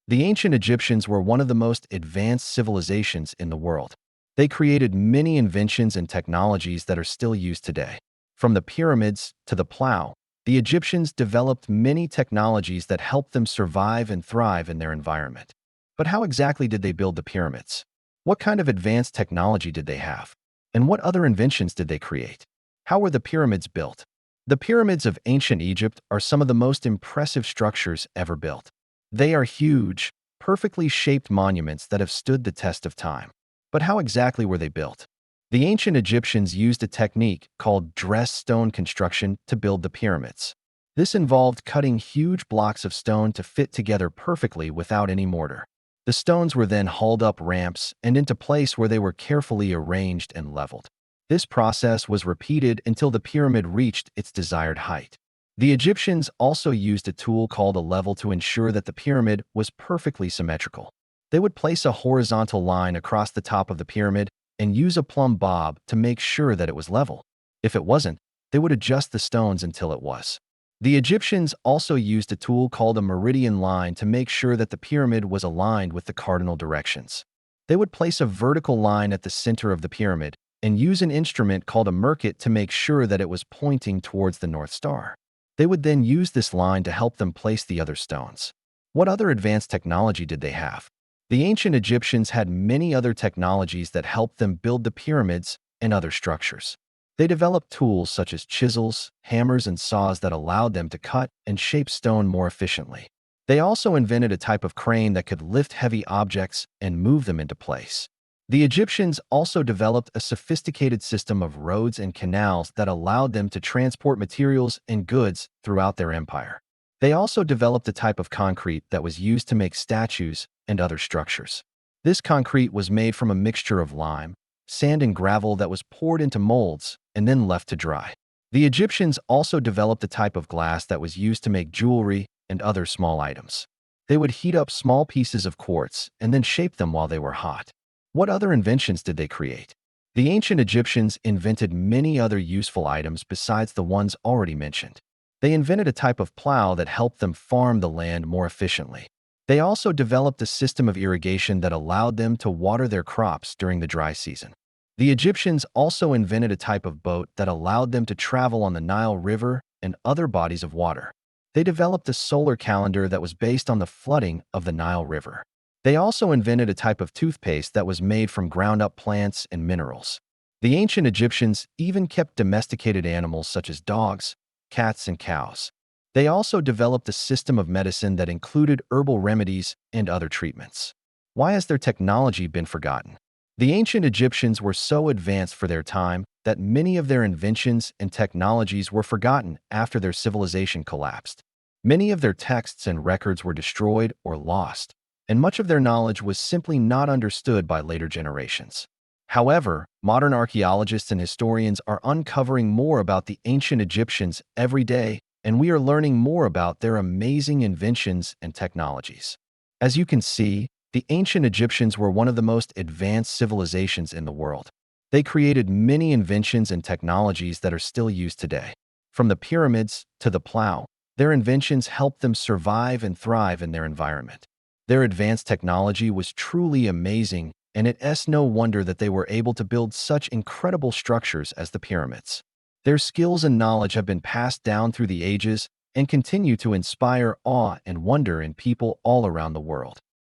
The ancient Egyptians were one of the most advanced civilizations in the world. They created many inventions and technologies that are still used today. From the pyramids to the plow, the Egyptians developed many technologies that helped them survive and thrive in their environment. But how exactly did they build the pyramids? What kind of advanced technology did they have? And what other inventions did they create? How were the pyramids built? The pyramids of ancient Egypt are some of the most impressive structures ever built. They are huge, perfectly shaped monuments that have stood the test of time. But how exactly were they built? The ancient Egyptians used a technique called dressed stone construction to build the pyramids. This involved cutting huge blocks of stone to fit together perfectly without any mortar. The stones were then hauled up ramps and into place where they were carefully arranged and leveled. This process was repeated until the pyramid reached its desired height. The Egyptians also used a tool called a level to ensure that the pyramid was perfectly symmetrical. They would place a horizontal line across the top of the pyramid and use a plumb bob to make sure that it was level. If it wasn't, they would adjust the stones until it was. The Egyptians also used a tool called a meridian line to make sure that the pyramid was aligned with the cardinal directions. They would place a vertical line at the center of the pyramid and use an instrument called a merkit to make sure that it was pointing towards the North Star. They would then use this line to help them place the other stones. What other advanced technology did they have? The ancient Egyptians had many other technologies that helped them build the pyramids and other structures. They developed tools such as chisels, hammers, and saws that allowed them to cut and shape stone more efficiently. They also invented a type of crane that could lift heavy objects and move them into place. The Egyptians also developed a sophisticated system of roads and canals that allowed them to transport materials and goods throughout their empire. They also developed a type of concrete that was used to make statues and other structures. This concrete was made from a mixture of lime, sand, and gravel that was poured into molds and then left to dry. The Egyptians also developed a type of glass that was used to make jewelry and other small items. They would heat up small pieces of quartz and then shape them while they were hot. What other inventions did they create? The ancient Egyptians invented many other useful items besides the ones already mentioned. They invented a type of plow that helped them farm the land more efficiently. They also developed a system of irrigation that allowed them to water their crops during the dry season. The Egyptians also invented a type of boat that allowed them to travel on the Nile River and other bodies of water. They developed a solar calendar that was based on the flooding of the Nile River. They also invented a type of toothpaste that was made from ground-up plants and minerals. The ancient Egyptians even kept domesticated animals such as dogs, cats, and cows. They also developed a system of medicine that included herbal remedies and other treatments. Why has their technology been forgotten? The ancient Egyptians were so advanced for their time that many of their inventions and technologies were forgotten after their civilization collapsed. Many of their texts and records were destroyed or lost, and much of their knowledge was simply not understood by later generations. However, modern archaeologists and historians are uncovering more about the ancient Egyptians every day, and we are learning more about their amazing inventions and technologies. As you can see, the ancient Egyptians were one of the most advanced civilizations in the world. They created many inventions and technologies that are still used today. From the pyramids to the plow, their inventions helped them survive and thrive in their environment. Their advanced technology was truly amazing, and it's no wonder that they were able to build such incredible structures as the pyramids. Their skills and knowledge have been passed down through the ages and continue to inspire awe and wonder in people all around the world.